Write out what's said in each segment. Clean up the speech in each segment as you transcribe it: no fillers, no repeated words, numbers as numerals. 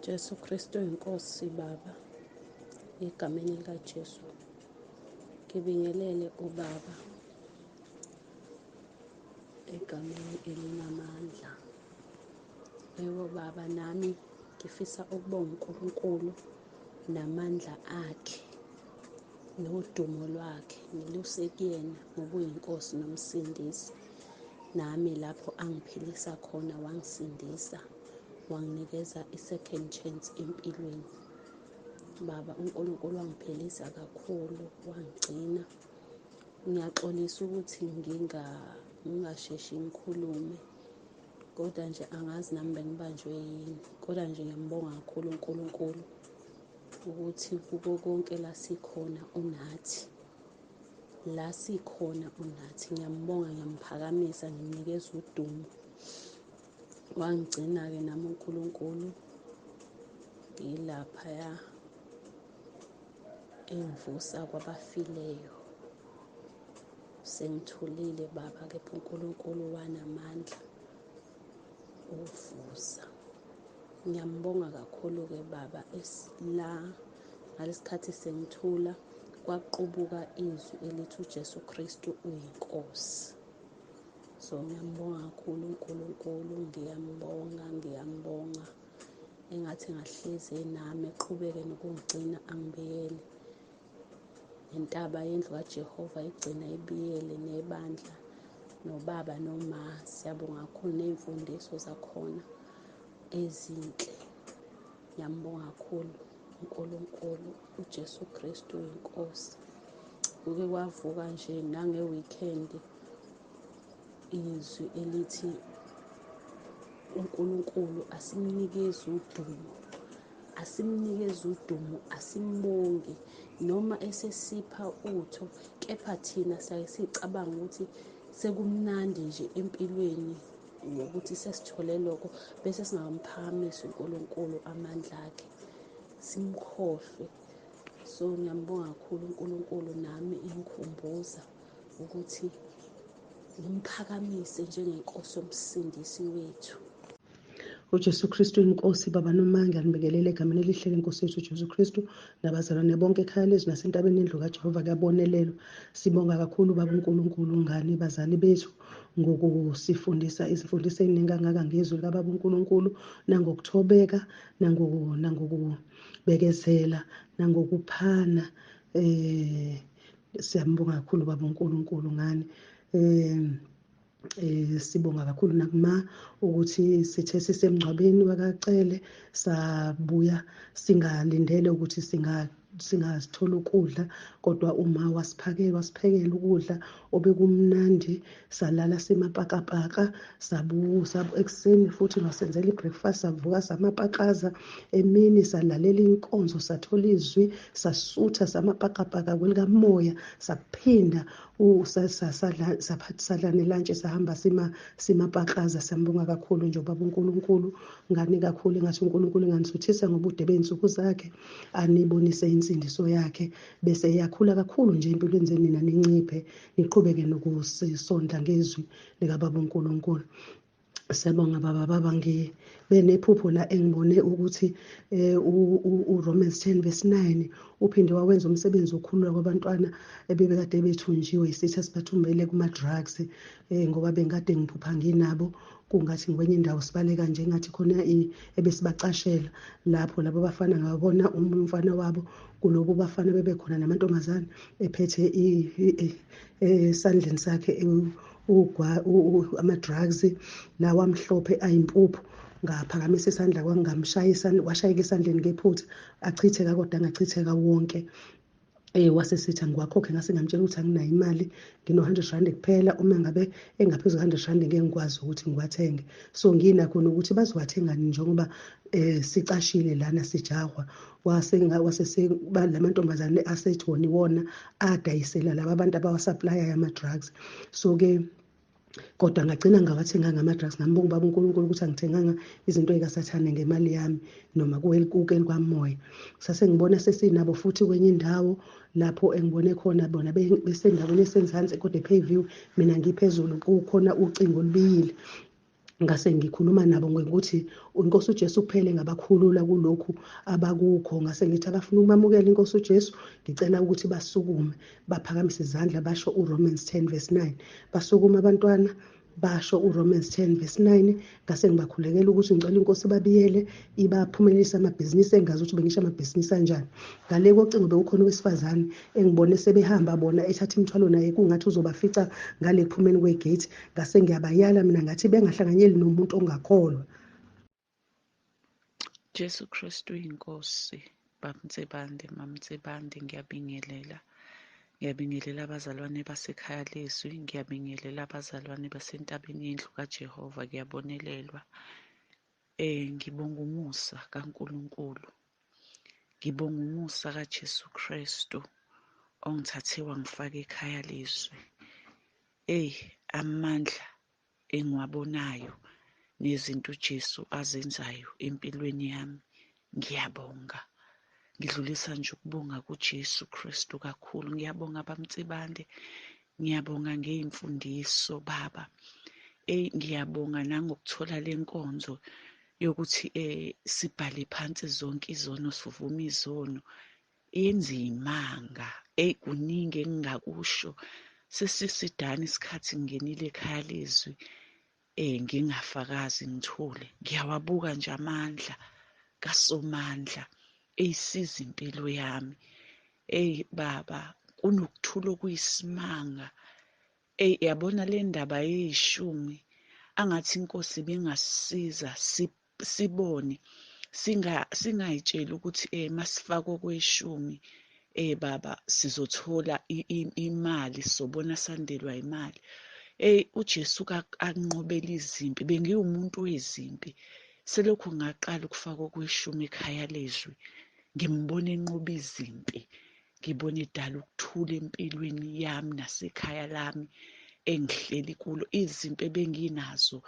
Jesu Kristu inkosi Baba, egameni likaJesu ngibingelele uBaba egameni elinamandla. Yebo Baba, nami ngifisa ukubonga uNkulunkulu namandla akhe nodumo lwakhe nilusekuyena ngoba uyinkosi nomsindisi. Nami lapho angiphilisa khona wangisindisa, wanginikeza i-second chance empilweni. Baba, uNkulunkulu wangiphilisa kakhulu, wangigcina. Ngiyaxolisa ukuthi ngingasheshi ngikhulume, kodwa nje angazi nami bengibanjwe yini. Kodwa nje ngiyambonga kakhulu uNkulunkulu ukuthi kuko konke la sikhona unathi. La sikhona unathi. Ngiyambonga, ngiyamphakamisa, ngimnikeza udumo. Wangigcina-ke nami uNkulunkulu ilaphaya engivusa kwabafileyo. Sengithulile Baba, kepha uNkulunkulu wanamandla uvusa. Ngiyambonga kakhulu-ke Baba, ngalesikhathi sengithula kwaqubuka izwi elithi uJesu Kristu uyinkosi. So ngiyambonga kakhulu uNkulunkulu, ngiyambonga. Engathi ngahlezi nami eqhubeke nokungigcina angibiyele. Nentaba yendlu kaJehova igcina ibiyele, nebandla nobaba noma siyabonga kakhulu ney'mfundiso zakhona ezinhle. Ngiyambonga kakhulu uNkulunkulu, uJesu Kristu uyinkosi. Kuke kwavuka nje nange-weekend izwi elithi uNkulunkulu asimnikeze udumo, asimbonge noma esesipha utho, kepha thina siyaye sicabanga ukuthi sekumnandi nje empilweni ngokuthi sesithole lokho bese singamphakamisi uNkulunkulu amandla akhe, simkhohlwe. So ngiyambonga kakhulu uNkulunkulu, nami ingikhumbuza ukuthi ngimphakamise njengenkosi yomsindisi wethu. uJesu Kristu inkosi, Baba nomandla, nibingelele egameni elihle lenkosi yethu uJesu Kristu nabazalwane bonke ekhaya leZwi nasentabeni yendlu kaJehova kuyabonelelwa. Sibonga kakhulu Baba uNkulunkulu ngani bazali bethu ngokusifundisa izifundiso eziningi kangaka ngezwi likaBaba uNkulunkulu, nangokuthobeka, nangokubekezela, nangokuphana. Siyambonga kakhulu Baba uNkulunkulu ngani. Sibonga kakhulu nakuma ukuthi sithe sisemngcwabeni wakacele sabuya singalindele ukuthi singasithola ukudla, kodwa uma wasiphekela ukudla obekumnandi, salala simapakapaka, sabusa ekuseni futhi wasenzela ibreakfast, savuka samapakaza, emini salalela inkonzo, sathola izwi, sasutha samapakapaka kwelikamoya, saphinda sadla nelantshi, sahamba simapakaza. Siyambonga kakhulu nje Baba uNkulunkulu ngani kakhulu, engathi uNkulunkulu enganisuthisa ngobude bey'nsuku zakhe, anibonise insindiso yakhe, bese iyakhula kakhulu nje empilweni zenu, nina ninciphe, niqhubeke nokusisondla ngezwi likaBaba uNkulunkulu. Siyabonga Baba, ngibe nephupho la engibone ukuthi uRomans 10:9 uphinde wawenza umsebenzi wokukhulula kwabantwana ebebekade bethunjiwe isithi sibathumbele kuma-drugs, ngoba bengikade ngiphupha nginabo, kungathi ngikwenye indawo sibaleka nje ngathi khona ebesibacashela lapho labo bafana. Ngabona umfana wabo kulobu bafana bebekhona namantombazane ephethe esandleni sakhe ama-drugs lawa amhlophe ayimpuphu. Ngaphakamisa isandla washayeka esandleni ngephutha, achitheka kodwa angachitheka wonke. Wasesithi angiwakhokhe, ngase ngamtshela ukuthi anginayo imali, ngino-R100 kuphela, uma ngabe engaphezu ka-R100 ngeke ngikwazi ukuthi ngiwathenge. So nginakho nokuthi bazowathenga njengoba sicashile lana sijahwa. Lamantombazane asethi wona adayisela laba abantu abawasaplayayo ama-drugs. So-ke kodwa ngagcina ngawathenganga ama-drugs. Ngambonga Baba uNkulunkulu ukuthi angithenganga izinto ey'kasathane ngemali yami noma kuke kwamoya. Sase ngibona sesinabo futhi kwenye indawo lapho engibone khona bona besendaweni esenzansi kodwa pay view, mina ngiphezulu, kukhona ucingo olubiyile. ngase ngikhuluma nabo ngokuthi uNkosi uJesu kuphele ngabakhulula kulokhu abakukho. Ngase ngithi abafuna ukumamukela iNkosi uJesu ngicela ukuthi basukume baphakamise izandla basho uRomans 10:9. Basukuma abantwana basho uRomans 10:9. Ngase ngibakhulekela ukuthi ngicela iNkosi babiyele ibaphumelelise amabhizinisi engazi ukuthi bengisho amabhizinisi kanjani. Ngale kocingo bekukhona owesifazane engibone sebehamba bona ethatha imithwalo naye kungathi uzobafica ngale kuphumeni kwegate. Ngase ngiyabayala mina ngathi bengahlanganyeli nomuntu ongakholwa. Jesu Kristu inkosi, Baba Mtsebande, Mama Mtsebande, ngiyabingelela abazalwane basekhaya leZwi, ngiyabingelela abazalwane basentabeni yendlu kaJehova, kuyabonelelwa. Ngibonga umusa kaNkulunkulu, ngibonga umusa kaJesu Kristu ongithathe wangifaka ekhaya leZwi. Amandla engiwabonayo nezinto uJesu azenzayo empilweni yami, ngiyabonga. Ngidlulisa nje ukubonga kuJesu Kristu kakhulu. Ngiyabonga baMtsebande, ngiyabonga ngey'mfundiso Baba. Ngiyabonga nangokuthola le nkonzo yokuthi sibhale phansi zonke izono, sivume izono. Yenza imanga, kuningi engingakusho. Sesisidana isikhathi ngingenile ekhaya leZwi, ngingafakazi ngithule. Ngiyawabuka nje amandla kaSomandla eyisiza impilo yami. Baba, kunokuthula okuyisimanga. Yabona le ndaba yey'shumi, angathi iNkosi ibingasisiza sibone, singayitsheli ukuthi masifakwa kweshumi Baba sizothola imali, sobona sandelwa imali. uJesu akunqobela izimpi. Bengiwumuntu wezimpi. Selokhu ngaqala ukufakwa kweshumi ekhaya leZwi, ngimbona enqoba izimpi, ngibona edala ukuthula empilweni yami nasekhaya lami engihleli kulo. Izimpi ebenginazo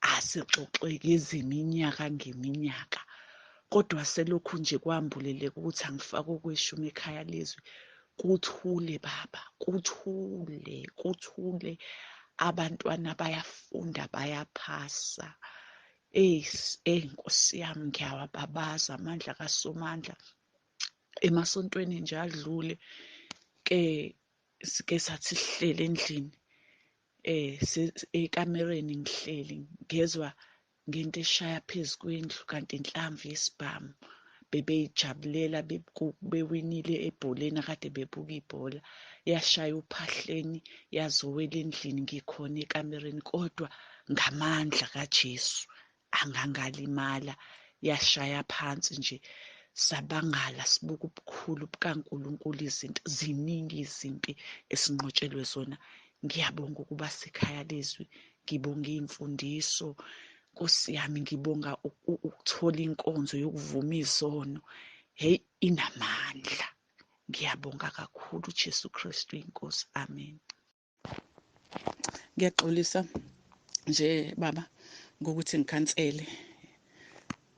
asixoxeki ezeminyaka ngeminyaka, kodwa selokhu nje kwambuleleka ukuthi angifakwe kweshumi ekhaya leZwi. Kuthule Baba, kuthule. Abantwana bayafunda, bayaphasa. Nkosi yami, ngiyawababaza amandla kaSomandla. Emasontweni nje adlule ke sathi sihlele endlini, ekamereni ngihleli ngezwa ngento eshaya phezu kwendlu, kanti inhlamvu yesibhamu. Bebeyijabulela bewinile ebholeni akade bebuka ibhola. Yashaya uphahleni yazowela endlini, ngikhona ekamereni, kodwa ngamandla kaJesu angangalimala. Yashaya phansi nje, sabangala sibuka ubukhulu bukaNkulunkulu. Izinto ziningi, izimpi esinqotshelwe zona. Ngiyabonga ukuba sekhaya leZwi, ngibonga iy'mfundiso. Nkosi yami, ngibonga ukuthola inkonzo yokuvuma izono. Inamandla. Ngiyabonga kakhulu uJesu Kristu inkosi. Amen. Ngiyaxolisa nje Baba ngokuthi ngikhansele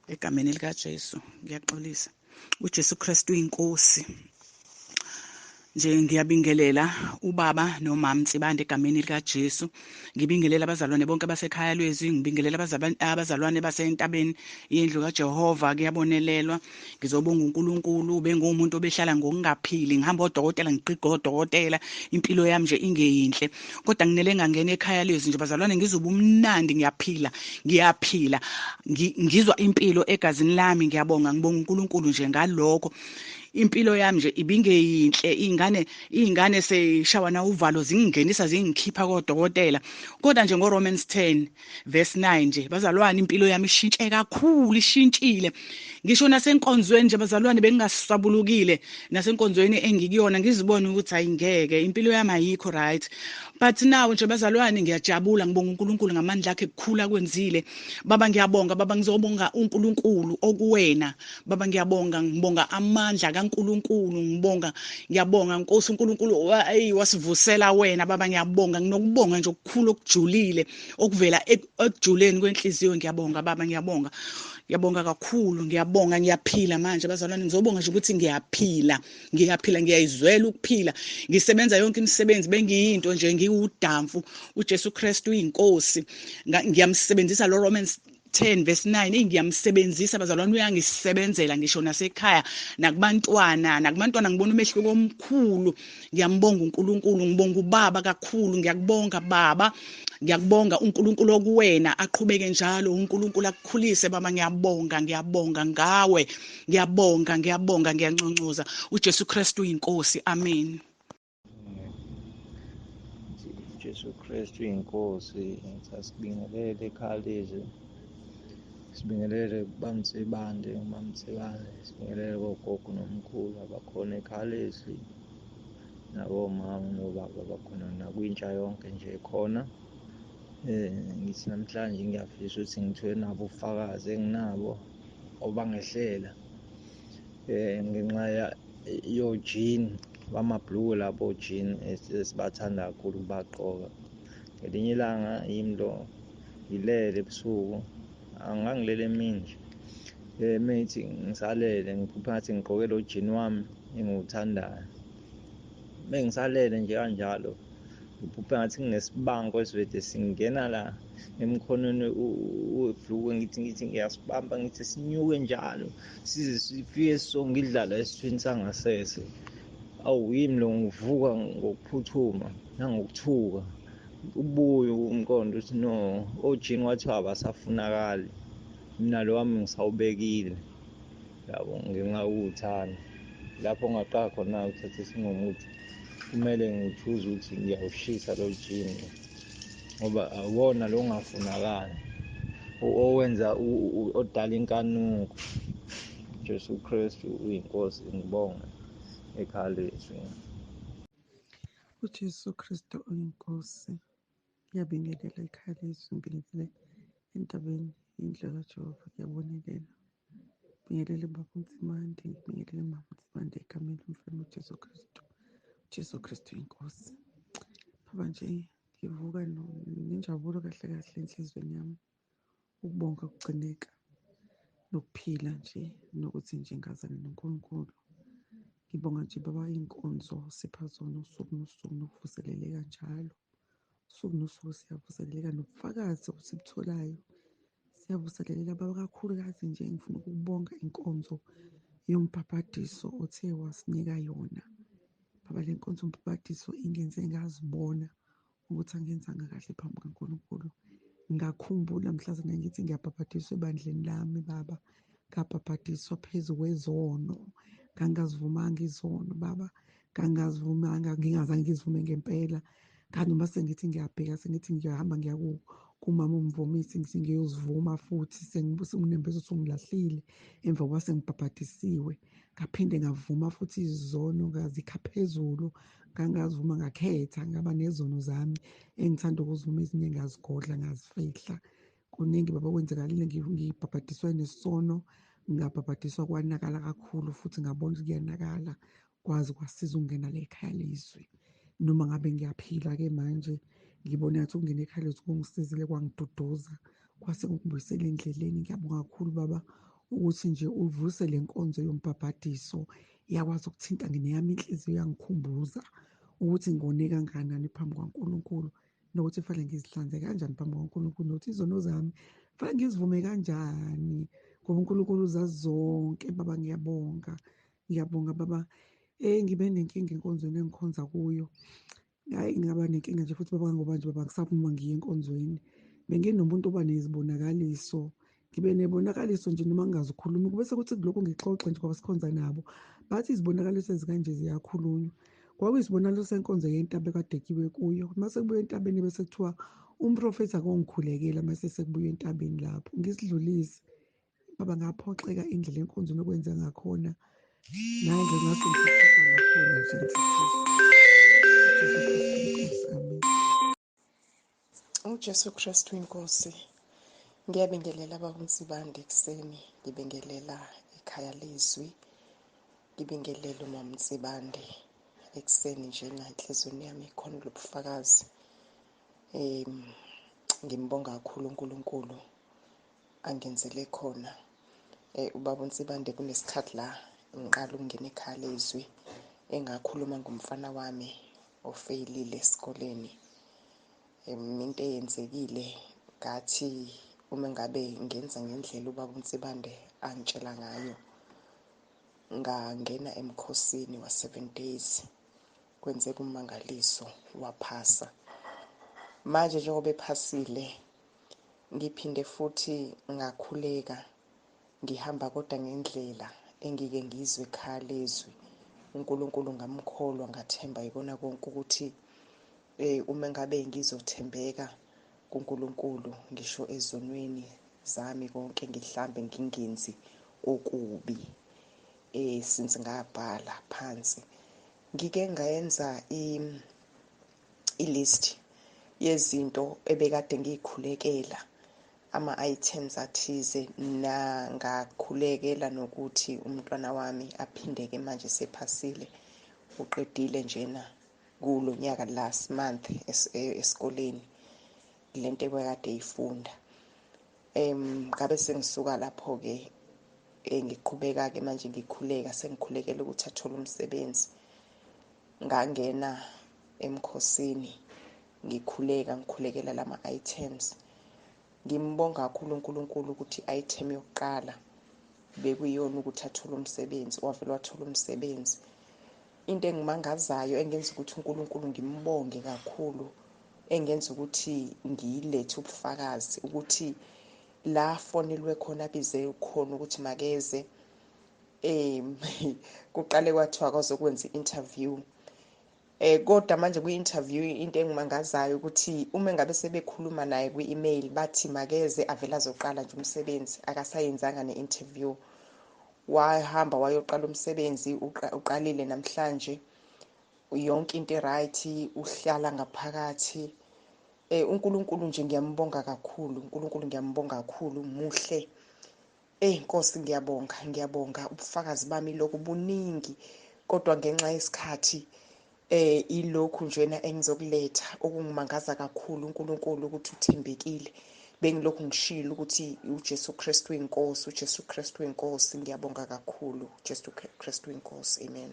egameni likaJesu. Ngiyaxolisa. uJesu Kristu inkosi. Nje ngiyabingelela ubaba nomama Mtsebande egameni likaJesu. Ngibingelela abazalwane bonke basekhaya leZwi, ngibingelela abazalwane basentabeni yendlu kaJehova. Kuyabonelelwa. Ngizobonga uNkulunkulu. Bengumuntu obehlala ngokungaphili, ngihamba odokotela, ngiqiqa odokotela, impilo yami nje ingeyinhle, kodwa nginele ngangena ekhaya leZwi nje bazalwane, ngizoba umnandi, ngiyaphila, ngizwa impilo egazini lami. Ngiyabonga, ngibonga uNkulunkulu nje ngalokho. Impilo yami nje ibingeyinhle, iy'ngane seyishawa na uvalo zingingenisa zingikhipha kodokotela, kodwa nje ngoRomans 10:9 nje bazalwane, impilo yami ishintshe kakhulu, ishintshile. Ngisho nasenkonzweni nje bazalwane bengingasabulukile, nasenkonzweni engikuyona ngizibona ukuthi ayingeke, impilo yami ayikho right. But now nje bazalwane ngiyajabula, ngibonga uNkulunkulu ngamandla akhe kukhula kwenzile. Baba ngiyabonga, Baba ngizobonga uNkulunkulu okuwena. Baba ngiyabonga, ngibonga amandla uNkulunkulu, ngiyabonga Nkosi uNkulunkulu wasivusela wena baba, ngiyabonga nginokubonga nje okukhulu okujulile okuvela ekujuleni kwenhliziyo. Ngiyabonga baba, ngiyabonga kakhulu, ngiyaphila manje bazalwane, ngizobonga nje ukuthi ngiyaphila, ngiyayizwela ukuphila, ngisebenza yonke imisebenzi bengiyinto nje, ngiwudamfu. uJesu Kristu uyinkosi, ngiyamsebenzisa lo Romans 10:9, ngiyamsebenzisa bazalwane, uyangisebenzela ngisho nasekhaya nakubantwana ngibona umehluko omkhulu. Ngiyambonga uNkulunkulu, ngibonga ubaba kakhulu, ngiyakubonga baba, ngiyakubonga uNkulunkulu okuwena, aqhubeke njalo uNkulunkulu akukhulise baba. Ngiyabonga ngawe, ngiyanconcoza. uJesu Kristu uyinkosi, amen. uJesu Kristu inkosi, sasibingelele ekhaya leZwi, sibingelele bamtsebande, sibingelele kogogo nomkhulu abakhona ekhaya leZwi, nabomama nobaba abakhona, nakwintsha yonke nje khona. Ngithi namhlanje ngiyafisa ukuthi ngithiwe nabo ubufakazi enginabo obangehlela ngenxa yojini bamabhluku labo jini esibathanda kakhulu ukubaqoka. Ngelinye ilanga yimi lo ngilele ebusuku, angangilele emini nje, methi ngisalele ngiphupha ngathi ngigqoke lo jini wami engiwuthandayo. Mengisalele nje kanjalo ngiphupha ngathi nginesibanko esivede singena la emkhonweni webhluku, ngithi ngiyasibamba, ngithi sinyuke njalo size sifike songidlala esithweni sangasese. Awu yimi lo ngivuka ngokuphuthuma nangokuthuka, ubuye umqondo ukuthi no, ojini kwathiwa abasafunakali, mina lo wami ngisawubekile, yabo, ngenxa yokuwuthanda. Lapho ngaqala khona ukuthatha isinqumo ukuthi kumele ngithuze ukuthi ngiyawushisa lo jini, ngoba awona lo ongafunakali, owenza odala inkanuko. uJesu Kristu uyinkosi, ngibonge ekhaya leZwi. uJesu Kristu uyinkosi. Ngiyabingelela ekhaya leZwi, ngibingelele entabeni indlu kaJehova, ngiyabonelela. Ngibingelele baba uNtsimande, ngibingelele mama uNtsimande egameni lomfana uJesu Kristu. uJesu Kristu inkosi. Baba nje ngivuka nenjabulo kahle kahle enhlizweni yami, ukubonga ukugcineka nokuphila nje, nokuthi nje ngazana noNkulunkulu. Ngibonga nje baba inkonzo sipha zona usuku nosuku, nokuvuseleleka njalo usuku nosuku siyavuseleleka, nobufakazi obutholayo siyavuseleleka baba. Kakhulukazi nje ngifuna ukubonga inkonzo yombhabhadiso othe wasinika yona baba. Le nkonzo yombhabhadiso ingenze ngazibona ukuthi angenzanga kahle phambi kaNkulunkulu. Ngakhumbula mhlazane ngithi ngiyabhabhadiswa ebandleni lami baba, ngabhabhadiswa phezu kwezono, ngangazivumanga izono baba, ngangazivumanga, ngingazange ngizivume ngempela. Kanti noma sengithi ngiyabheka, sengithi ngiyahamba ngiya kumama umvumisi, ngithi ngiyozivuma futhi, senginembeza ukuthi ungilahlile emva kokuba sengibhabhadisiwe. Ngaphinde ngavuma futhi izono, ngazikha phezulu, ngangazivuma, ngakhetha, ngaba nezono zami engithanda ukuzivuma, ezinye ngazigodla, ngazifihla. Kuningi baba okwenzekalile, ngibhabhadiswa nesono, ngabhabhadiswa kwanakala kakhulu futhi ngabona ukuthi kuyanakala, kwazi kwasiza ukungena le ekhaya leZwi. Noma ngabe ngiyaphila-ke manje, ngibona ngathi ukungena ekhaya leZwi kungisizile, kwangiduduza, kwase kungibuyisela endleleni. Ngiyabonga kakhulu baba ukuthi nje uvuse le nkonzo yombhabhadiso, iyakwazi ukuthinta neyami inhliziyo, yangikhumbuza ukuthi ngone kangakanani phambi kwaNkulunkulu, nokuthi fanele ngizihlanze kanjani phambi kwaNkulunkulu, nokuthi izono zami fanele ngizivume kanjani, ngoba uNkulunkulu uzazi zonke baba. Ngiyabonga baba. Ngibe nenkinga enkonzweni engikhonza kuyo. Hhayi, ngaba nenkinga nje futhi baba, ngoba nje baba ngisavuma ngiye enkonzweni. Benginomuntu oba nezibonakaliso, ngibe nebonakaliso nje noma ngingazikhulumi, kube sekuthi kulokhu ngixoxa nje ngoba sikhonza nabo, bathi izibonakaliso ezikanje ziyakhulunywa. Kwakuyisibonakaliso senkonzo yentaba ekade kiwe kuyo. Mase kubuya entabeni bese kuthiwa umprofethi akongikhulekela, mase sekubuya entabeni lapho ngisidlulise baba. Ngaphoxeka indlela enkonzweni okwenze ngakhona, naye nje ngathi ngifisa ngakhona nje amen. uJesu Kristu inkosi. Ngiyabingelela baba uNsibande ekuseni, ngibingelela ekhaya leZwi, Ngibingelele uMama Mtsibande ekuseni njena enhlizweni yami ikhona lobufakazi. Ngimbonga kakhulu uNkulunkulu angenzele khona. Ubaba uNtsibande kunesikhathi la ngiqala ukungena ekhaya leZwi engakhuluma ngomfana wami ofeyilile esikoleni. Into eyenzekile ngathi uma ngabe ngenza ngendlela ubaba uNtsibande angitshela ngayo, ngangena emkhosini wa-7 days. Kwenzeka umangaliso, waphasa. Manje njengoba ephasile, ngiphinde futhi ngakhuleka ngihamba kodwa ngendlela engike ngizwe ekhaya leZwi. uNkulunkulu ngamkholwa ngathemba yikona konke ukuthi uma ngabe ngizothembeka kuNkulunkulu ngisho ezonweni zami konke ngihlambe ngingenzi okubi. Since ngabhala phansi ngike ngayenza i-list yezinto ebekade ngikhulekela, ama-items athize, ngakhulekela nokuthi umntwana wami aphindeke manje sephasile, uqedile njena kulo nyaka last month esikoleni lento ebekade eyifunda. Ngabe sengisuka lapho-ke ngiqhubeka-ke manje ngikhuleka, sengikhulekela ukuthi athole umsebenzi. Ngangena emkhosini ngikhulekela lama-items. Ngimbonga kakhulu uNkulunkulu ukuthi i-item yokuqala bekuyiyona ukuthi athole umsebenzi, wavele wathola umsebenzi. Into engimangazayo engenza ukuthi uNkulunkulu ngimbonge kakhulu, engenza ukuthi ngiyilethe ubufakazi ukuthi la fonelwe khona abize khona ukuthi makeze, kuqale kwathiwa akazokwenza i-interview. Kodwa manje kwi-interview into engimangazayo ukuthi uma ngabe sebekhuluma naye kwi-email bathi makeze avele azoqala nje umsebenzi, akasayenzanga ne-interview. Wahamba wayoqala umsebenzi, uqalile namhlanje, yonke into right, uhlala ngaphakathi. uNkulunkulu nje ngiyambonga kakhulu, uNkulunkulu ngiyambonga kakhulu, muhle. Nkosi ngiyabonga, ubufakazi bami lokhu buningi, kodwa ngenxa yesikhathi ilokhu njena engizokuletha okungimangaza kakhulu uNkulunkulu ukuthi uthembekile. Bengilokhu ngishilo ukuthi uJesu Kristu inkosi, uJesu Kristu inkosi. Ngiyabonga kakhulu, uJesu Kristu inkosi. Amen.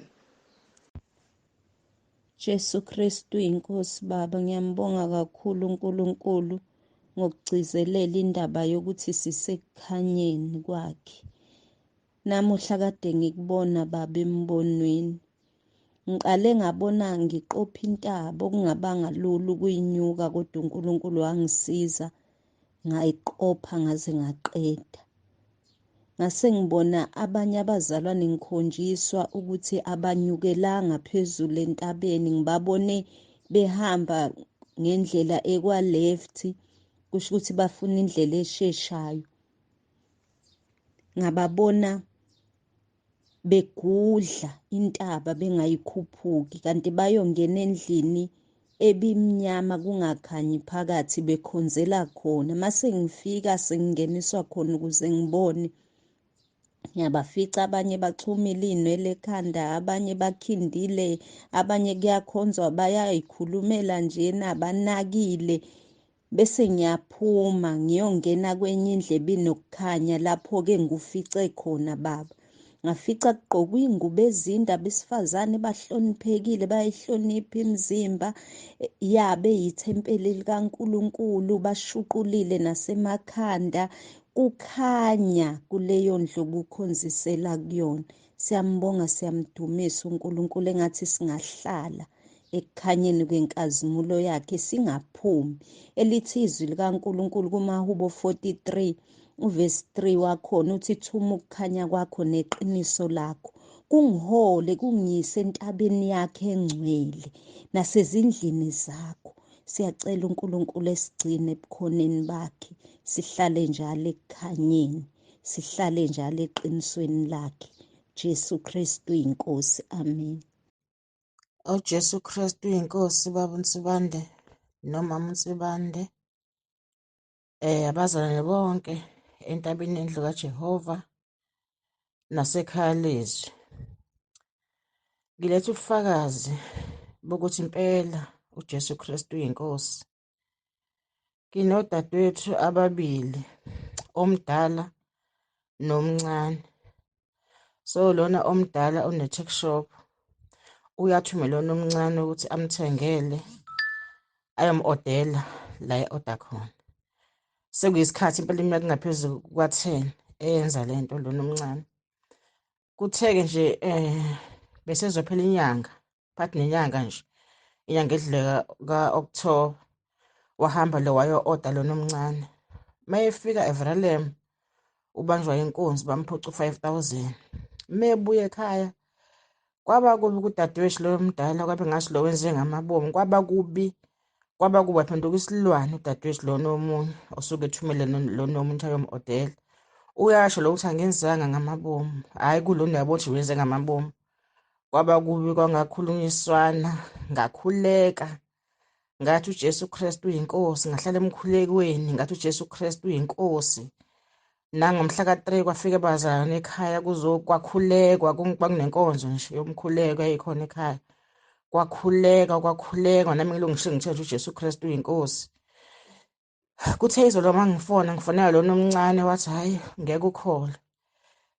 Jesu Kristu inkosi. Baba, ngiyambonga kakhulu uNkulunkulu ngokugcizelela indaba yokuthi sisekukhanyeni kwakhe. Namuhla kade ngikubona baba embonweni, ngiqale ngabona ngiqopha intaba okungabanga lula ukuyinyuka, kodwa uNkulunkulu wangisiza ngayiqopha ngaze ngaqeda. Ngase ngibona abanye abazalwane ngikhonjiswa ukuthi abanyukelanga phezulu entabeni, ngibabone behamba ngendlela ekwa-left, kusho ukuthi bafuna indlela esheshayo. Ngababona begudla intaba bengayikhuphuki, kanti bayongena endlini ebimnyama kungakhanyi phakathi bekhonzela khona. Mase ngifika sengingeniswa khona ukuze ngibone, ngiyabafica abanye baxhumile iy'nwele ekhanda, abanye bakhindile, abanye kuyakhonzwa bayayikhulumela njena banakile. Bese ngiyaphuma ngiyongena kwenye indlu ebinokukhanya, lapho-ke ngufice khona baba. Ngafica kugqokwe iy'ngubo ezinde abesifazane bahloniphekile, bayihlonipha imizimba yabo eyithempeli likaNkulunkulu, bashuqulile nasemakhanda, kukhanya kuleyo ndlu kukhonzisela kuyona. Siyambonga, siyamdumisa uNkulunkulu, engathi singahlala ekukhanyeni kwenkazimulo yakhe singaphumi. Elithi izwi likaNkulunkulu kuMahubo 43 uvesi 3 wakhona uthi, thuma ukukhanya kwakho neqiniso lakho, kungihole kungiyise entabeni yakhe engcwele nasezindlini zakho. Siyacela uNkulunkulu esigcine ebukhoneni bakhe, sihlale njalo ekukhanyeni, sihlale njalo eqinisweni lakhe. Jesu Kristu inkosi. Amen. Jesu Kristu inkosi. Baba uNtsibande nomama uNtsibande, abazalwane bonke entabeni yendlu kaJehova nasekhaya leZwi. Ngiletha ubufakazi bokuthi impela uJesu Kristu uyinkosi. Nginodadewethu ababili, omdala nomncane. So lona omdala une-tuck shop uyathumela lona omncane ukuthi amthengele ayomu-odela la e-oda khona. Sekuyisikhathi impela iminyaka engaphezu kuka-10 eyenza lento lona omncane. Kuthe-ke nje besezophela inyanga, phakathi nenyanga nje, inyanga edlule ka-October, wahamba lo wayo-oda lona omncane. Mayefika eVerulam ubanjwa inkunzi bamphuca u-5,000. Mebuya ekhaya kwaba kubi kudadewethu lo mdala, kwabe ngathi lo wenze ngamabomu, kwaba kubi waphenduka isilwane udadewethu lona omunye osuke ethumele lona omuntu ayomu-odela. Uyasho lo ukuthi angenzanga ngamabomu, hhayi kulona uyabona ukuthi wenze ngamabomu. Kwaba kubi kwangakhulunyiswana, ngakhuleka ngathi uJesu Kristu uyinkosi, ngahlala emkhulekweni ngathi uJesu Kristu uyinkosi. Nangomhla ka-3 kwafika abazalwane ekhaya kwakhulekwa, kwakunenkonzo nje yomkhuleko yayikhona ekhaya. Kwakhulekwa nami ngilungishe ngitshela ukuthi uJesu Kristu uyinkosi. Kuthe izolo uma ngifonela lona omncane wathi hhayi ngeke ukholwe.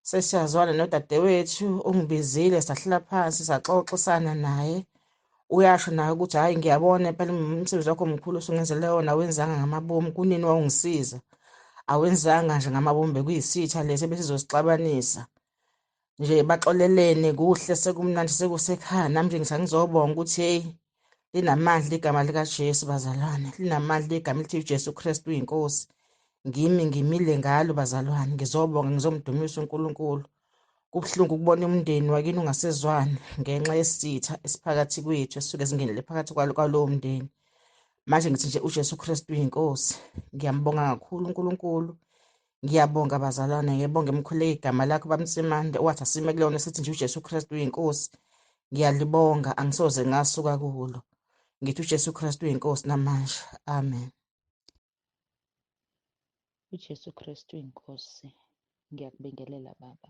Sesiyazwana nodadewethu, ungibizile sahlala phansi saxoxisana naye. Uyasho naye ukuthi hhayi ngiyabona phela umsebenzi wakho omkhulu osungenzele wona awenzanga ngamabomu, kunini wawungisiza. Awenzanga nje ngamabomu, bekuyisitha lesi ebesizosixabanisa. Nje baxolelene kuhle sekumnandi sekusekhaya. Nami nje ngithi angizobonga ukuthi heyi linamandla igama likaJesu bazalwane. Linamandla igama elithi uJesu Kristu uyinkosi. Ngimile ngalo bazalwane. Ngizobonga ngizomdumisa uNkulunkulu. Kubuhlungu ukubona umndeni wakini ungasezwani ngenxa yesitha esiphakathi kwethu esisuke singenele phakathi kwalowo mndeni. Manje ngithi nje uJesu Kristu uyinkosi. Ngiyambonga kakhulu uNkulunkulu. Ngiyabonga bazalwane, ngiyabonga emkhuleka igama lakho bamtsimande owathi asime kulona sithi nje uJesu Kristu uyinkosi. Ngiyalibonga, angisoze ngasuka kulo. Ngithi uJesu Kristu uyinkosi namanje. Amen. uJesu Kristu uyinkosi. Ngiyakubingelela Baba.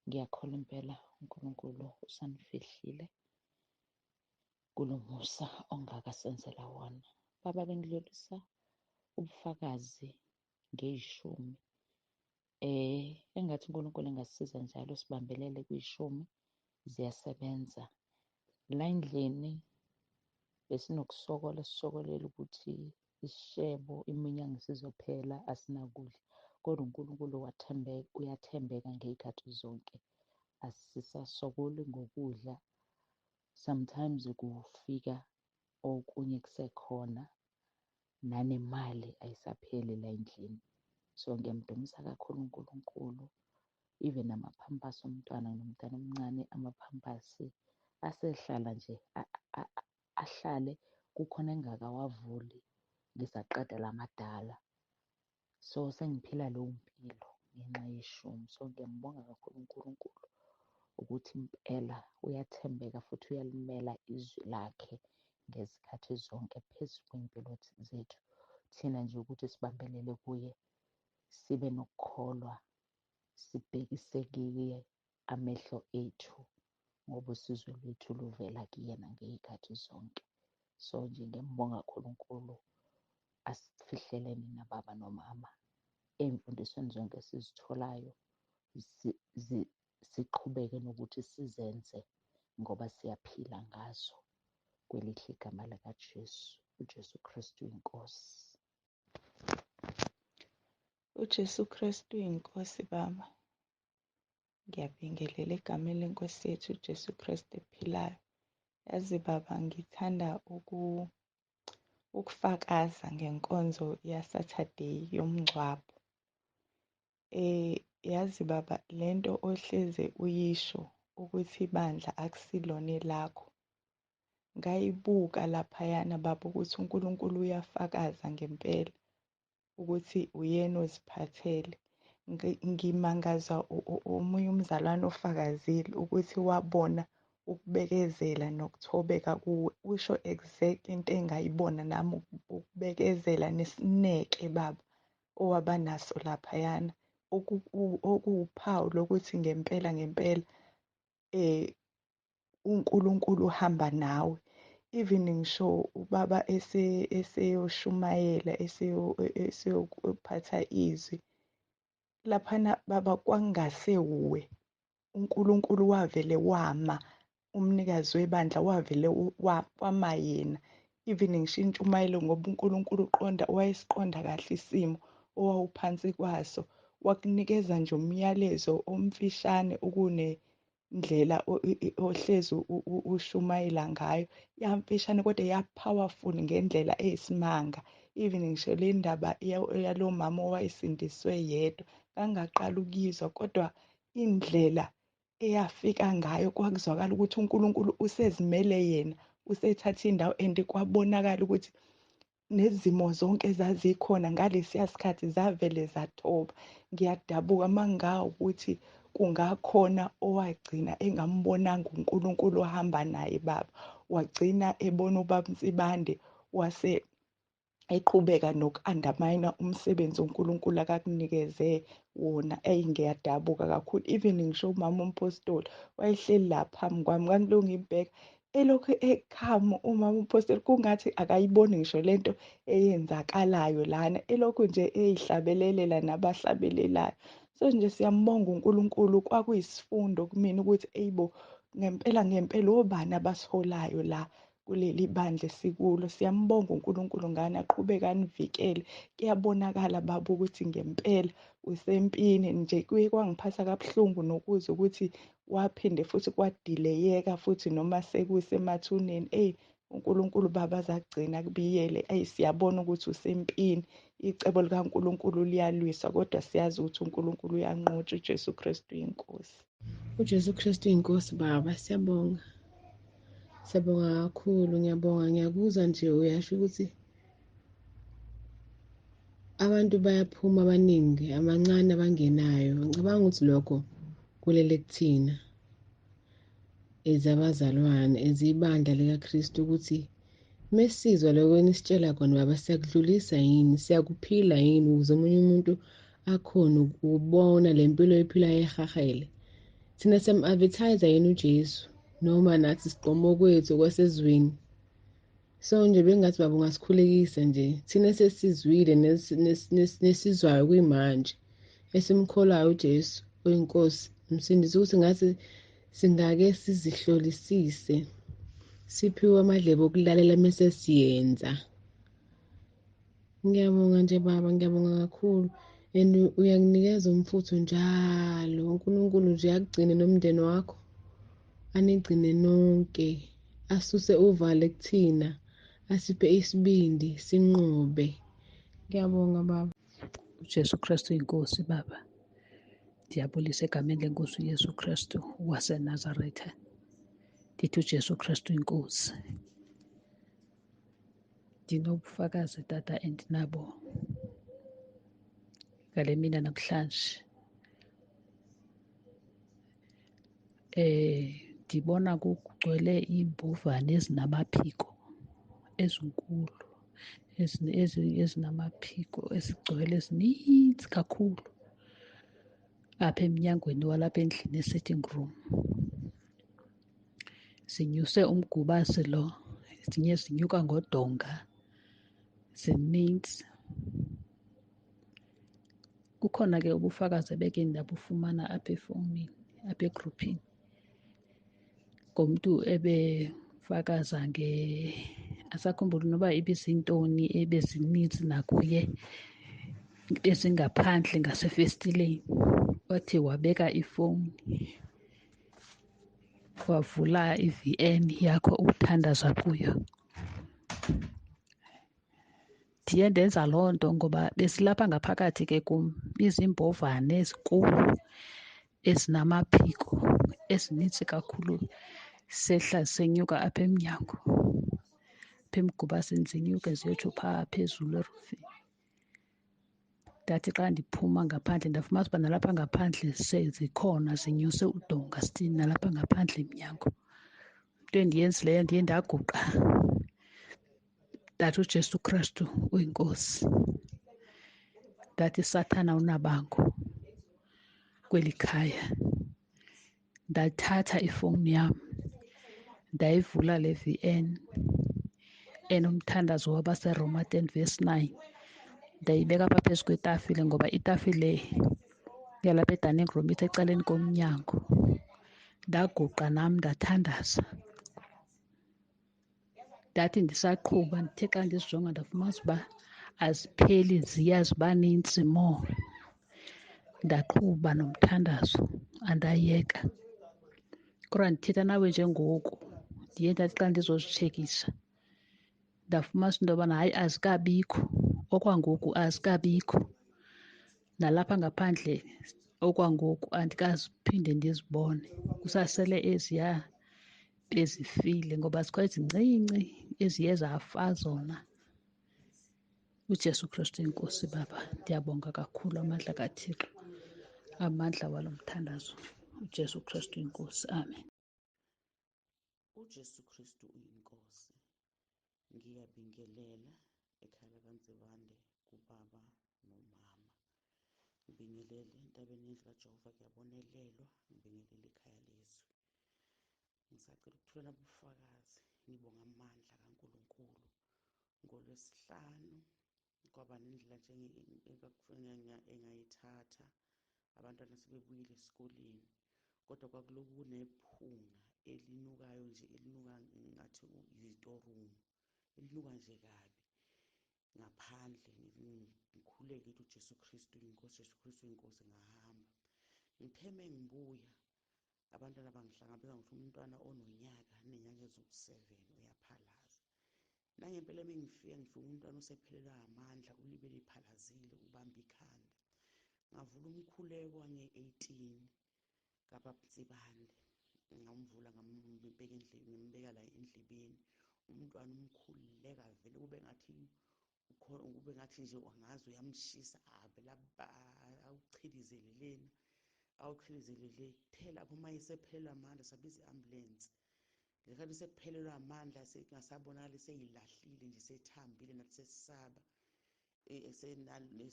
Ngiyakholwa impela uNkulunkulu usanifihlile kulo musa ongakasenzela wona. Baba, bengidlulisa ubufakazi ngey'shumi. Engathi uNkulunkulu engasisiza njalo sibambelele kwishumi, ziyasebenza. La endlini besinokusokola sisokolela ukuthi isishebo iminyaka sizophela asinakudla. Kodwa uNkulunkulu uyathembeka ngey'khathi zonke. Asisasokoli ngokudla. Sometimes kufika okunye kusekhona nanemali ayisapheli la endlini. So ngiyamdumisa kakhulu uNkulunkulu. Even namaphampasi omntwana nomntwana omncane, amaphampasi asehlala nje ahlale kukhona engakawavuli ngisaqeda lamadala. So sengiphila leyo mpilo ngenxa yeshumi. So ngiyambonga kakhulu uNkulunkulu ukuthi impela uyathembeka futhi uyalimela izwi lakhe ngezikhathi zonke phezu kwey'mpilo zethu. Thina nje ukuthi sibambelele kuye, sibe nokukholwa, sibhekise kuye amehlo ethu ngoba usizo lwethu luvela kuyena ngey'khathi zonke. So nje ngiyambonga kakhulu uNkulunkulu, asifihleleni nababa nomama ey'mfundisweni zonke esizitholayo. Siqhubeke nokuthi sizenze ngoba siyaphila ngazo. Kwelihle igama likaJesu. uJesu Kristu uyinkosi. uJesu Kristu uyinkosi Baba. Ngiyabingelela egameni lenkosi yethu uJesu Kristu ephilayo. Yazi Baba, ngithanda ukufakaza ngenkonzo yaSaturday yomngcwabo. Yazi Baba, lento ohleze uyisho ukuthi ibandla akusilona elakho, ngayibuka laphayana Baba ukuthi uNkulunkulu uyafakaza ngempela ukuthi uyena oziphathele. Ngimangaza omunye umzalwane ofakazile ukuthi wabona ukubekezela nokuthobeka kuwe. Usho exact into engayibona nami, ukubekezela nesineke Baba owaba naso laphayana, okuwuphawu lokuthi ngempela uNkulunkulu uhamba nawe. Even ngisho ubaba eseyoshumayela eseyophatha izwi laphana baba kwangase uNkulunkulu wavele wama, umnikazi webandla wavele wama yena. Even ngisho intshumayelo ngoba uNkulunkulu wayesiqonda kahle isimo owawuphansi kwaso, wakunikeza nje umyalezo omfishane ndlela ohlezi ushumayela ngayo, yamfishane kodwa ya-powerful ngendlela eyisimanga. Even ngisho le ndaba yalo mama owayesindiswe yedwa ngangaqala ukuyizwa, kodwa indlela eyafika ngayo kwakuzwakala ukuthi uNkulunkulu usezimele yena, usethatha indawo, and kwabonakala ukuthi nezimo zonke ezazikhona ngalesiya sikhathi zavele zathoba. Ngiyadabuka mangawukuthi kungakhona owagcina engambonanga uNkulunkulu ohamba naye baba, wagcina ebona ubaba Msibande wase eqhubeka noku-undermine-a umsebenzi uNkulunkulu akakunikeze wona. Ngiyadabuka kakhulu. Even ngisho umama uMpostoli wayehleli la phambi kwami, ngangilokhu ngibheka elokhu ekhama umama uMpostoli, kungathi akayiboni ngisho lento eyenzakalayo lana, elokhu nje eyihlabelelela nabahlabelelayo. So nje siyambonga uNkulunkulu, kwakuyisifundo kumina ukuthi eyibo, ngempela obani abasiholayo la kuleli bandla esikulo. Siyambonga uNkulunkulu ngani, aqhubeke anivikele. Kuyabonakala baba ukuthi ngempela usempini nje. Kuye kwangiphatha kabuhlungu nokuzwa ukuthi waphinde futhi kwadileyeka futhi noma sekusemathuneni. uNkulunkulu baba azagcina kubiyele. Siyabona ukuthi usempini. Icebo likaNkulunkulu liyalwisa, kodwa siyazi ukuthi uNkulunkulu uyanqotsha. uJesu Kristu inkosi. uJesu Kristu inkosi baba, siyabonga. Siyabonga kakhulu, ngiyabonga. Ngiyakuzwa nje uyasho ukuthi abantu bayaphuma abaningi, amancane abangenayo. Ngicabanga ukuthi lokho kulele kuthina ezabazalwane, ezibandla likaKristu, ukuthi mesizwa lokho enisitshela khona baba, siyakudlulisa yini, siyakuphila yini, ukuze omunye umuntu akhona ukubona le mpilo ephilayo ehahele. Thina siyam-advertise yini uJesu, noma nathi sigqomo kwethu kwasezweni. So nje bengathi baba ungasikhulekisa nje, thina sesizwile nesizwayo kuyimanje, esimkholayo uJesu oyinkosi umsindisi, ukuthi ngathi singake sizihlolisise, siphiwe amadlebe okulalela mese siyenza. Ngiyabonga nje baba, ngiyabonga kakhulu. And uyanginikeza umfutho njalo. uNkulunkulu nje akugcine nomndeni wakho, anigcine nonke, asuse uvale kuthina, asiphe isibindi sinqobe. Ngiyabonga baba. uJesu Kristu inkosi baba. Ndiyabulisa egameni lenkosi uYesu Kristu waseNazaretha. Ndithi uJesu Kristu inkosi. Ndinobufakazi tata endinabo ngale mina namhlanje. Ndibona kugcwele iimbovane ezinamaphiko ezinkulu, ezinamaphiko ezigcwele ezininzi kakhulu apha emnyangweni walapha endlini e-sitting room. Zinyuse umgubazi lo, ezinye zinyuka ngodonga, zininzi. Kukhona ke ubufakazi ebeke ndabufumana apha efowunini, apha egruphini, ngomntu ebefakaza asakhumbula noba ibizintoni ebezininzi nakuye ezingaphandle ngasefestileni. Wathi wabeka ifowuni, wavula i-VN yakho ukuthandaza kuyo. Ndiye ndenza loo nto ngoba besilapha ngaphakathi ke kum izimbovane ezinkulu ezinamaphiko ezininzi kakhulu, sehla senyuka apha emnyango, apha emgubazini, zinyuke ziyotsho phaa phezulu erufini. Ndathi xa ndiphuma ngaphandle ndafumanisa uba nalapha ngaphandle sezikhona, zinyuse udonga still nalapha ngaphandle emnyango. Into endiyenzileyo ndiye ndaguqa, ndathi uJesu Kristu uyinkosi. Ndathi Sathana unabango kweli khaya. Ndathatha ifowuni yam ndayivula le VN enomthandazo wabaseRoma 10:9. Ndayibeka apha phezu kwetafile ngoba itafile yalapha eDunning Room ecaleni komnyango. Ndaguqa nam ndathandaza. Ndathi ndisaqhuba ndithe xa ndizijonga ndafumanisa uba azipheli ziya ziba nintsi more. Ndaqhuba nomthandazo andayeka. Kodwa ndithetha nawe njengoku ndiye ndathi xa ndizozitshekisha ndafumanisa into yobana hayi azikabikho, okwangoku azikabikho. Nalapha ngaphandle okwangoku andikaziphinde ndizibone, kusasele eziya bezifile ngoba zikho ezincinci eziye zafa zona. uJesu Kristu inkosi Baba, ndiyabonga kakhulu amandla kaThixo, amandla walo mthandazo. uJesu Kristu inkosi, amen. uJesu Kristu uyinkosi. Ngiyabingelela ekhaya lakaNzibande kubaba nomama. Ngibingelele entabeni yendlu kaJehova kuyabonelelwa. Ngibingelele ikhaya leZwi. Ngisacela ukuthulela ubufakazi ngibonga amandla kaNkulunkulu. NgoLwesihlanu kwaba nendlela engayithatha abantwana sebebuyile esikoleni, kodwa kwakuloku kunephunga elinukayo nje, elinuka ngathi yitorumu, elinuka nje kabi ngaphandle. Ngikhuleke ukuthi uJesu Kristu inkosi, Jesu Kristu inkosi. Ngahamba ngipheme ngibuya, abantwana bangihlangabeza ngithi umntwana ononyaka nenyanga eziwu7 uyaphalaza. Nangempela ngifika umntwana osephelelwa amandla, ulibele iphalazile, ubamba ikhanda. Ngavula umkhuleko wange-18 kaBab'Ntsibande, ngamvula ngimbeka la endlebeni. Umntwana umkhululeka vele kube ngathi nje angazi uyamshisa, avele awuchilizelele kuthe lapho uma esephelelwa amandla sabiza i-ambulensi. Ngesikhathi sephelelwa amandla sekungasabonakali, seyilahlile nje, sethambile nathi sesisaba,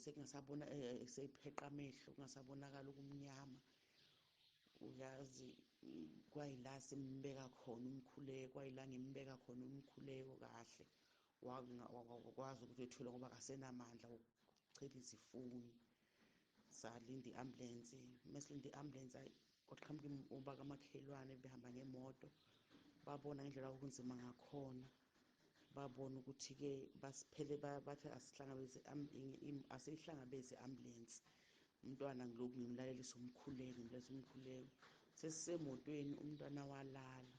sekungasabona, esepheqa amehlo, kungasabonakali okumnyama. Uyazi kwayila simbeka khona umkhuleko, kwayila ngimbeka khona umkhuleko kahle. Wakwazi ukuthi ethule ngoba akasenamandla okucheliza ifoni. Salinda i-ambulensi, mesilinda i-ambulensi kwaqhamuka ubakamakhelwane behamba ngemoto. Babona ngendlela okunzima ngakhona, babona ukuthi-ke bathi asihlangabeze i-ambulensi. Umntwana ngiloku ngimlalelisa umkhuleko. Sesisemotweni umntwana walala.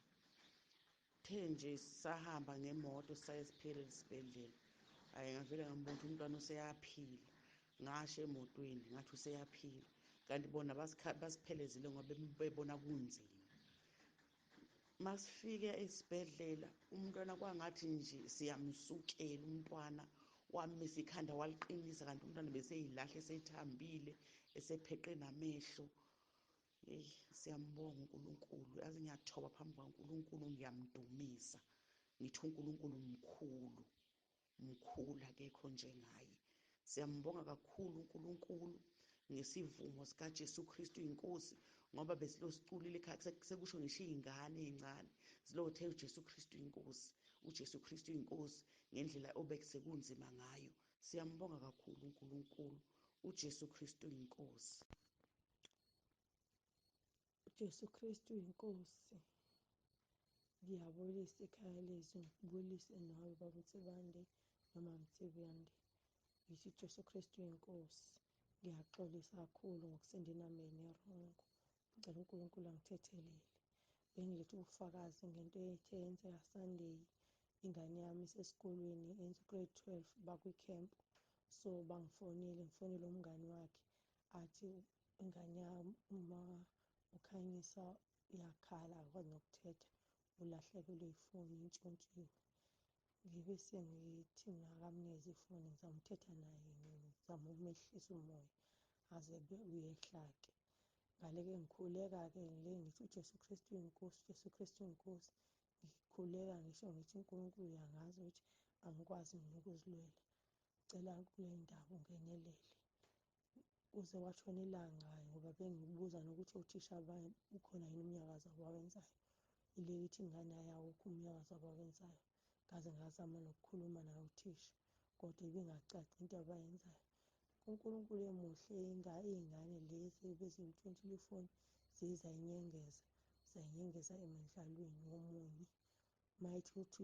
Kuthe nje sahamba ngemoto saya esiphelele isibhedlela, hhayi ngavele ngambona ukuthi umntwana useyaphila. Ngasho emotweni ngathi useyaphila, kanti bona basiphelezile ngoba bebona kunzima. Masifike esibhedlela umntwana kwangathi nje siyamsukela. Umntwana wamisa ikhanda waliqinisa, kanti umntwana beseyilahle, esethambile, esepheqe namehlo. Siyambonga uNkulunkulu. Yazi ngiyathoba phambi kwaNkulunkulu, ngiyamdumisa ngithi uNkulunkulu mkhulu, akekho njengaye. Siyambonga kakhulu uNkulunkulu ngesivumo sikaJesu Kristu inkosi, ngoba besilosiculile ekhaya, sekusho ngisho iy'ngane ey'ncane zilothe uJesu Kristu inkosi, uJesu Kristu inkosi, ngendlela obekusekunzima ngayo. Siyambonga kakhulu uNkulunkulu. uJesu Kristu inkosi. uJesu Kristu inkosi. Ngiyabulisa ikhaya leZwi, ngibulise nawe babuTsibande noma Mtsibande. Ngithi uJesu Kristu inkosi. Ngiyaxolisa kakhulu ngokusendinameni erongo. Ngicela uNkulunkulu angithethelele. Bengilethe ubufakazi ngento ethe yenzeka Sunday. Ingane yami isesikolweni enza grade 12 bakwi-camp. So ngifonele umngani wakhe, athi ingane yami uma ukhanyisa iyakhala, akwazi nokuthetha, ulahlekelwe ifoni, intshontshiwe. Ngibe sengithi ngakamnikeza ifoni, ngizama ukuthetha naye, ngizama ukumehlisa umoya aze uyehla-ke. Ngale-ke ngikhuleka-ke ngithi uJesu Kristu inkosi, uJesu Kristu inkosi. Ngikhuleka ngisho ngithi uNkulunkulu uyangazi ukuthi angikwazi mina ukuzilwela. Ngicela kule ndaba ungenelele. Uze watshona ilanga ngoba bengibuza nokuthi othisha ukhona yini umnyakazo abawenzayo. ile ithi ingane ayawukho umnyakazo abawenzayo. Ngaze ngazama nokukhuluma naye uthisha kodwa ibingacaci into abayenzayo. uNkulunkulu emuhle iy'ngane lezi ebeziwutshontshile ifoni zayinyengeza emidlalweni womunye. Mayithi uthi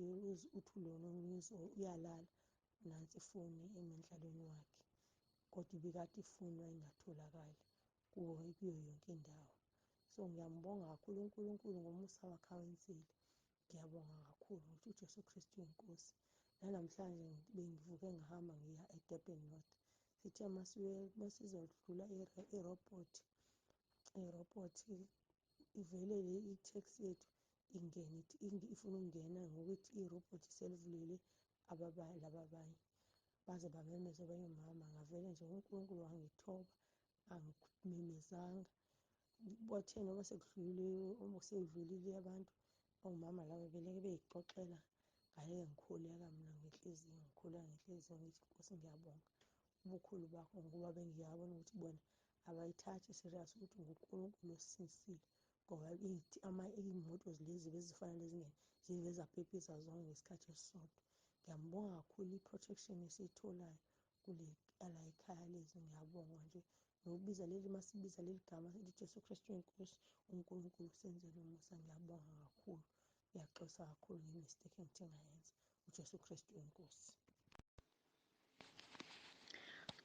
lona umnyuzo uyalala nansi ifoni emendlalweni wakhe, kodwa ibikade ifunwa ingatholakali kuyo yonke indawo. So ngiyambonga kakhulu uNkulunkulu ngomusa wakhe awenzile. Ngiyabonga kakhulu ukuthi uJesu Kristu inkosi. Nanamhlanje bengivuke ngihamba ngiya eDurban North. Sithe masizodlula irobhothi ivele i-taxi yethu ifuna ukungena ngokuthi irobhothi selivulile abanye baze bamemeza abanye umama. Ngavele nje uNkulunkulu wangithoba, angimemezanga. Bathe noma sekudlulile abantu, omama laba beleke beyixoxela ngale ngikhuleka mina ngenhliziyo, ngithi Nkosi ngiyabonga ubukhulu bakho, ngoba bengiyabona ukuthi bona abayithathi serious ukuthi nguNkulunkulu osisinsile, ngoba iy'moto lezi bezifana lezingene zive zaphephisa zonke ngesikhathi esisodwa. Ngiyambonga kakhulu i-protection esiyitholayo la ekhaya leZwi. Ngiyabonga nje nokubiza masibiza leli gama sithi Jesu Kristu inkosi, uNkulunkulu usenzele umusa. Ngiyabonga kakhulu, ngiyaxosa kakhulu nge-mistake engithe ngayenza. uJesu Kristu inkosi.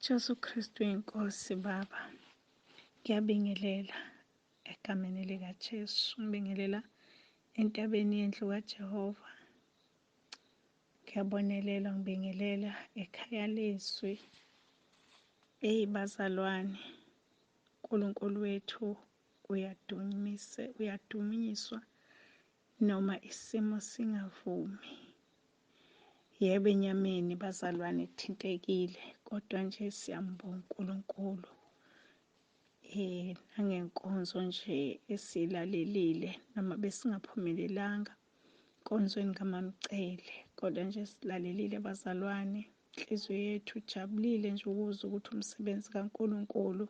Jesu Kristu inkosi. Baba, ngiyabingelela egameni likaJesu, ngibingelela entabeni yendlu kaJehova. Ngiyabonelela, ngibingelela ekhaya leZwi. Bazalwane, uNkulunkulu wethu uyadunyiswa noma isimo singavumi. Yebo, enyameni bazalwane thintekile, kodwa nje siyambonga uNkulunkulu. Nangenkonzo nje esilalelile noma besingaphumelelanga enkonzweni kaMamcele, kodwa nje silalelile bazalwane. Inhliziyo yethu ijabulile nje ukuzwa ukuthi umsebenzi kaNkulunkulu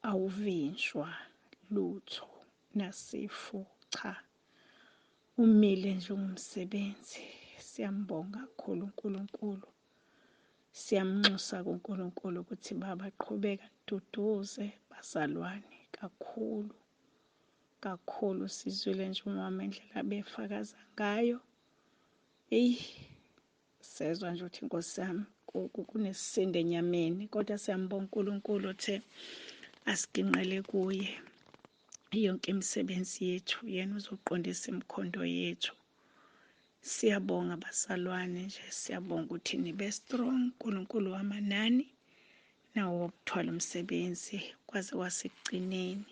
awuvinjwa lutho nasifu, cha, umile nje ungumsebenzi. Siyambonga kakhulu uNkulunkulu, siyamnxusa kuNkulunkulu ukuthi Baba qhubeka duduze bazalwane kakhulu. Sizwile nje umama indlela befakaza ngayo. Sezwa nje ukuthi Nkosi yami kunesisindo enyameni, kodwa siyambonga uNkulunkulu othe asiginqele kuye yonke imisebenzi yethu, yena uzoqondisa imikhondo yethu. Siyabonga bazalwane nje, siyabonga ukuthi nibe strong. uNkulunkulu wamanani nawo wokuthwala umsebenzi kwaze kwasekugcineni.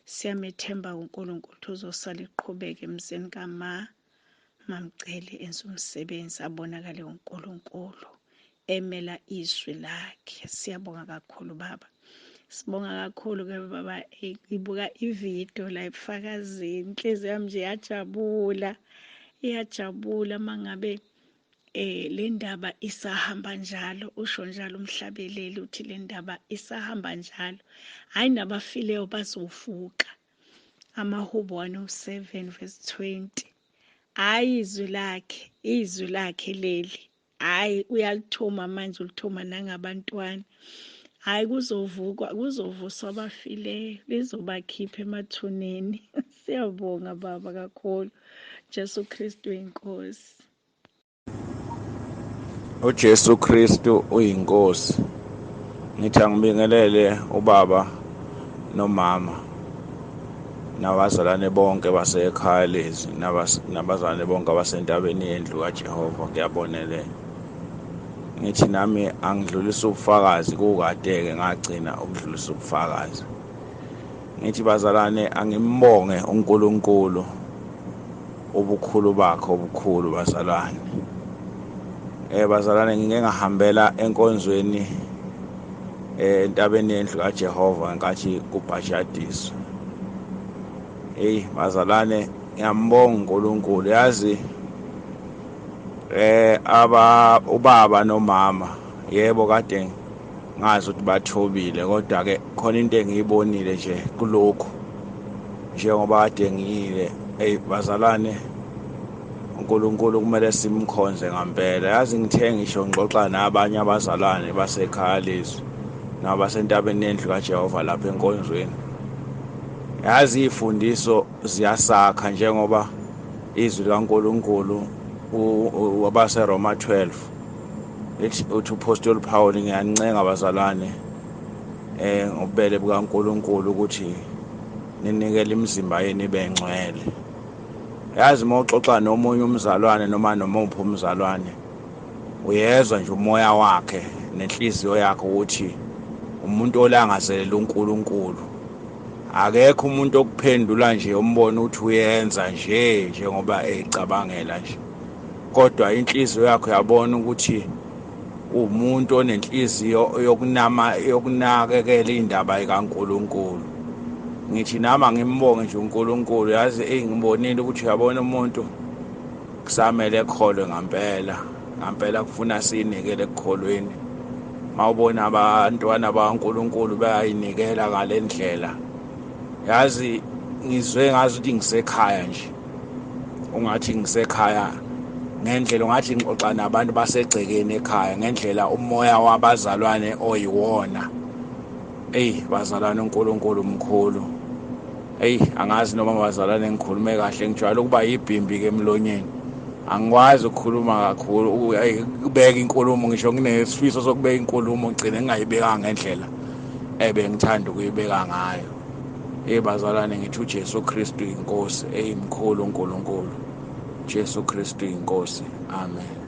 Siyamethemba uNkulunkulu ukuthi uzosala iqhubeke emzini kaMamcele enze umsebenzi, abonakale uNkulunkulu emela izwi lakhe. Siyabonga kakhulu Baba. Sibonga kakhulu-ke Baba, ngibuka ividiyo la ebufakazini, inhliziyo yami nje iyajabula mangabe le ndaba isahamba njalo. Usho njalo umhlabeleli uthi le ndaba isahamba njalo, hhayi nabafileyo bazovuka. Amahubo 107:20. Hhayi izwi lakhe leli, hhayi uyalithuma manje, ulithuma nangabantwana. Hhayi kuzovuswa abafileyo, lizobakhipha emathuneni. Siyabonga Baba kakhulu. Jesu Kristu inkosi. uJesu Kristu uyinkosi. Ngithi angibingelele ubaba nomama nabazalwane bonke basekhaya leZwi, nabazalwane bonke abasentabeni yendlu kaJehova. Ngiyabonelela. Ngithi nami angidlulisa ubufakazi, kukade-ke ngagcina ukudlulisa ubufakazi. Ngithi bazalwane, angimbonge uNkulunkulu ubukhulu bakhe obukhulu bazalwane. Bazalwane, ngike ngahambela enkonzweni entabeni yendlu kaJehova ngenkathi kubhajadiswa. Bazalwane, ngiyambonga uNkulunkulu. Yazi ubaba nomama, yebo kade ngazi ukuthi bathobile, kodwa-ke khona into engiyibonile nje kulokhu, njengoba kade ngiyile bazalwane, uNkulunkulu kumele simkhonze ngampela. Yazi ngithe ngisho ngixoxa nabanye abazalwane basekhaya leZwi nabasentabeni yendlu kaJehova lapha enkonzweni. Yazi izifundiso ziyasakha njengoba izwi likaNkulunkulu wabaseRoma 12 uthi uPostoli Paul, ngiyanincenga bazalwane ngobubele bukaNkulunkulu ukuthi ninikele imizimba yenu ibe ngcwele. Yazi uma uxoxa nomunye umzalwane noma nomuphi umzalwane, uyezwa nje umoya wakhe nenhliziyo yakhe ukuthi umuntu olangazelela uNkulunkulu. Akekho umuntu okuphendula nje umbone ukuthi uyenza njengoba ecabangela nje, kodwa inhliziyo yakho yabona ukuthi umuntu onenhliziyo yokunakekela indaba kaNkulunkulu. Ngithi nama ngimbonge nje uNkulunkulu. Yazi ngibonile ukuthi uyabona umuntu kusamele ekholwe ngampela kufuna siyinikele ekukholweni. Mawubona abantwana bakaNkulunkulu bayayinikela ngale ndlela, yazi ngizwe ngazi ukuthi ngisekhaya nje, ungathi ngisekhaya ngendlela, ungathi ngixoxa nabantu basegcekeni ekhaya ngendlela umoya wabazalwane oyiwona. Bazalwane, uNkulunkulu mkhulu. Angazi noma bazalwane ngikhulume kahle, ngijwayele ukuba yibhimbi-ke emlonyeni, angikwazi ukukhuluma kakhulu, ukubeka inkulumo, ngisho nginesifiso sokubeka inkulumo ngigcine ngingayibekanga ngendlela ebengithanda ukuyibeka ngayo. Bazalwane, ngithi uJesu Kristu inkosi, mkhulu uNkulunkulu. Jesu Kristu inkosi. Amen.